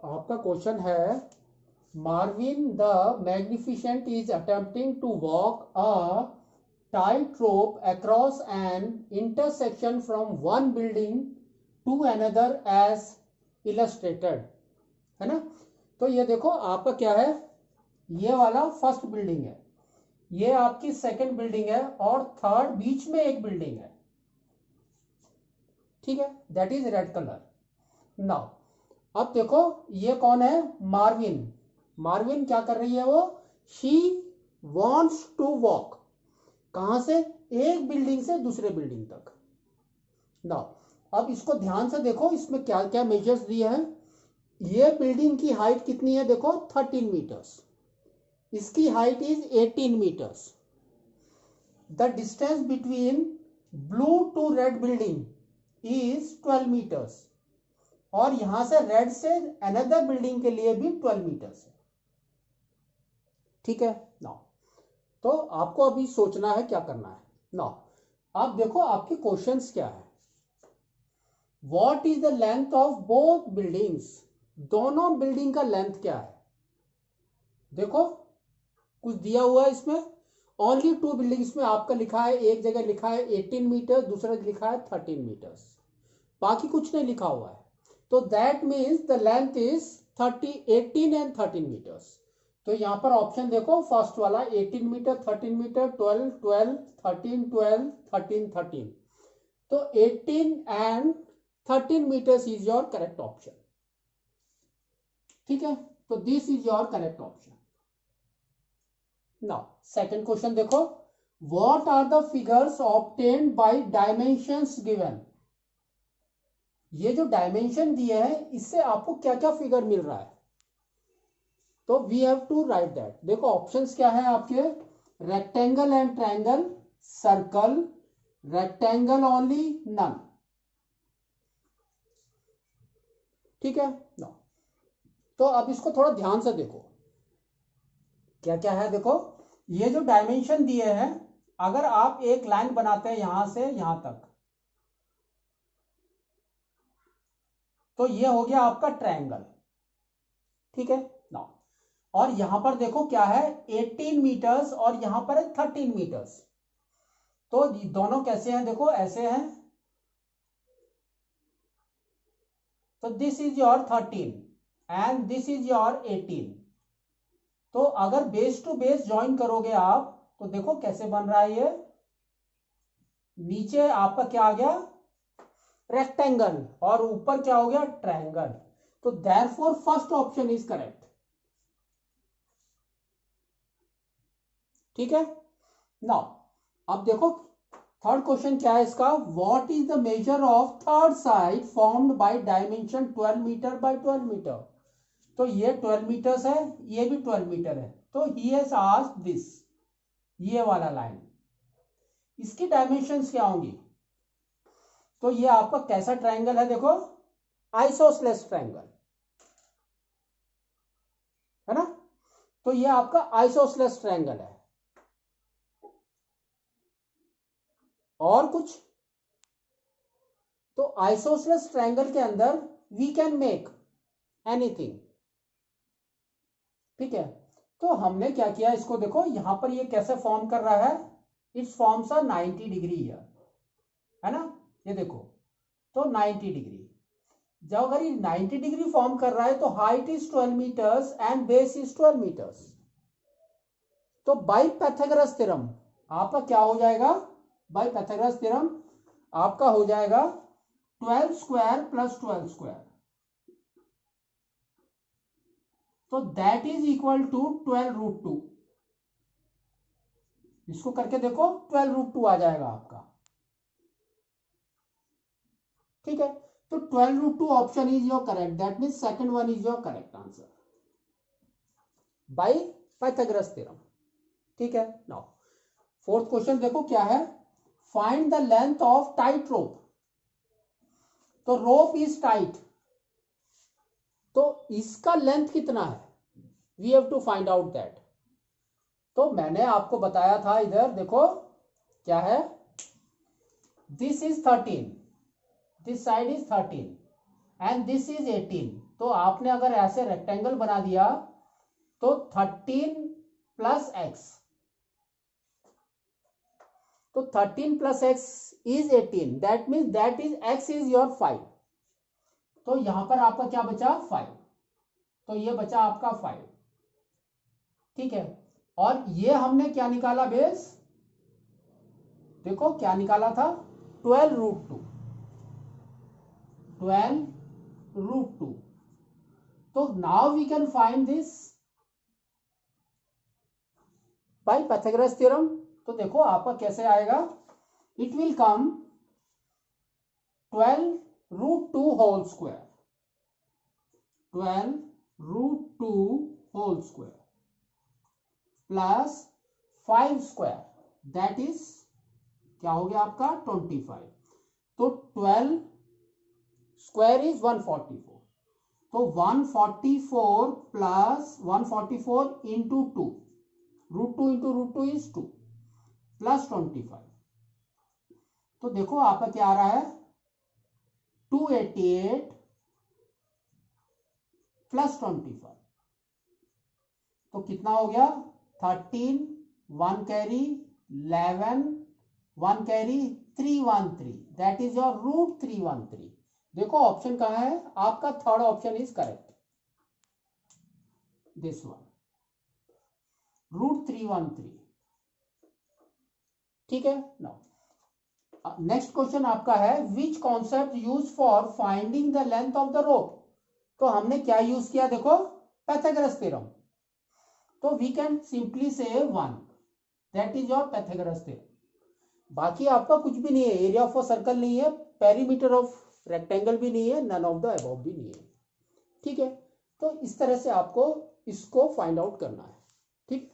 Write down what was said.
आपका क्वेश्चन है, Marvin the magnificent is attempting to walk a tight rope across an intersection from one building to another as illustrated, है ना। तो ये देखो आपका क्या है, ये वाला फर्स्ट बिल्डिंग है, ये आपकी सेकंड बिल्डिंग है और थर्ड बीच में एक बिल्डिंग है, ठीक है, that is red colour. Now अब देखो ये कौन है, मार्विन। मार्विन क्या कर रही है वो, शी वॉन्ट्स टू वॉक, कहां से, एक बिल्डिंग से दूसरे बिल्डिंग तक। नाउ अब इसको ध्यान से देखो, इसमें क्या क्या मेजर्स दिए हैं। ये बिल्डिंग की हाइट कितनी है, देखो 13 मीटर्स, इसकी height is 18 meters. The distance between blue to red building is 12 meters, और यहां से रेड से अनदर बिल्डिंग के लिए भी 12 मीटर्स है, ठीक है। नाउ तो आपको अभी सोचना है क्या करना है। नाउ आप देखो आपके क्वेश्चंस क्या है, what is the length of both buildings, दोनों बिल्डिंग का लेंथ क्या है। देखो कुछ दिया हुआ है इसमें, ओनली टू बिल्डिंग्स में आपका लिखा है, एक जगह लिखा है 18 मीटर, दूसरा लिखा है 13 मीटर्स, बाकी कुछ नहीं लिखा हुआ है। तो that means the length is 18 and 13 meters. तो यहां पर ऑप्शन देखो, फर्स्ट वाला 18 मीटर, 13 मीटर, 12 12 13 12 13 13। तो 18 and 13 meters is your correct option, ठीक है। तो this is your correct option. Now second question देखो, what are the figures obtained by dimensions given. ये जो डायमेंशन दिए हैं इससे आपको क्या क्या फिगर मिल रहा है, तो we have to write that. देखो ऑप्शंस क्या है आपके, rectangle and triangle, circle, rectangle only, none, ठीक है ना। तो अब इसको थोड़ा ध्यान से देखो क्या क्या है। देखो ये जो डायमेंशन दिए हैं, अगर आप एक लाइन बनाते हैं यहां से यहां तक, तो ये हो गया आपका ट्रायंगल, ठीक है ना। और यहां पर देखो क्या है, 18 मीटर्स और यहां पर है 13 मीटर्स। तो दोनों कैसे हैं, देखो ऐसे हैं, तो this is your 13 and this is your 18। तो अगर बेस टू बेस ज्वाइन करोगे आप, तो देखो कैसे बन रहा है ये, नीचे आपका क्या आ गया, रेक्टेंगल, और ऊपर क्या हो गया, ट्रायंगल। तो therefore first option is correct, ठीक है। नाउ अब देखो थर्ड क्वेश्चन क्या है इसका, what is the major of third side formed by dimension 12 meter by 12 meter. तो ये 12 मीटर्स है, ये भी 12 मीटर है, तो ही हैज आस्क्ड दिस, ये वाला लाइन, इसकी डायमेंशंस क्या होंगी। तो ये आपका कैसा ट्रायंगल है, देखो आइसोसेलेस ट्रायंगल, है ना। तो ये आपका आइसोसेलेस ट्रायंगल है, और कुछ, तो आइसोसेलेस ट्रायंगल के अंदर वी कैन मेक एनीथिंग, ठीक है। तो हमने क्या किया, इसको देखो यहां पर ये कैसे फॉर्म कर रहा है, it's forms a 90 degree here, है ना। ये देखो तो 90 डिग्री, जब अगर ये 90 डिग्री फॉर्म कर रहा है तो height is 12 meters and base is 12 meters. तो बाई पाइथागोरस थ्योरम आपका क्या हो जाएगा, बाई पाइथागोरस थ्योरम आपका हो जाएगा 12 स्क्वायर प्लस 12 स्क्वायर, तो दैट इज इक्वल टू 12√2। इसको करके देखो 12√2 आ जाएगा आपका, ठीक है। तो 12√2 option is your correct, that mean second one is your correct answer by Pythagoras theorem, ठीक है। नाउ फोर्थ क्वेश्चन देखो क्या है, find the length of tight rope. तो रोप इज टाइट, तो इसका लेंथ कितना है, we have to find out that. तो मैंने आपको बताया था, इधर देखो क्या है, this is 13, this side is 13 and this is 18, तो आपने अगर ऐसे रेक्टेंगल बना दिया तो 13 प्लस एक्स, तो 13 plus x is 18, that means that is x is your 5। तो यहां पर आपका क्या बचा 5, तो ये बचा आपका 5, ठीक है। और ये हमने क्या निकाला बेस, देखो क्या निकाला था 12 रूट 2, 12 रूट 2। तो now we can find this by Pythagoras theorem. तो देखो आपका कैसे आएगा, it will come 12 root 2 whole square, 12 root 2 whole square plus 5 square, that is क्या हो गया आपका 25। तो 12 स्क्वायर इज 144, तो 144 plus 144 into 2, root 2 into root 2 is 2 plus 25। तो देखो आपका क्या आ रहा है 288 प्लस 25, तो कितना हो गया 13, 1 carry 11, 1 carry 313, that is your root 313। देखो ऑप्शन कहां है आपका, third option is correct, this one root 313, ठीक है। नाउ नेक्स्ट क्वेश्चन आपका है which concept use for finding the length of the rope. तो हमने क्या यूज किया, देखो पाइथागोरस थ्योरम, तो we can simply say 1, that is your Pythagoras theorem. बाकी आपका कुछ भी नहीं है, एरिया ऑफ अ सर्कल नहीं है, पेरीमीटर ऑफ रेक्टेंगल भी नहीं है, नन ऑफ द अबव भी नहीं है, ठीक है। तो इस तरह से आपको इसको फाइंड आउट करना है, ठीक।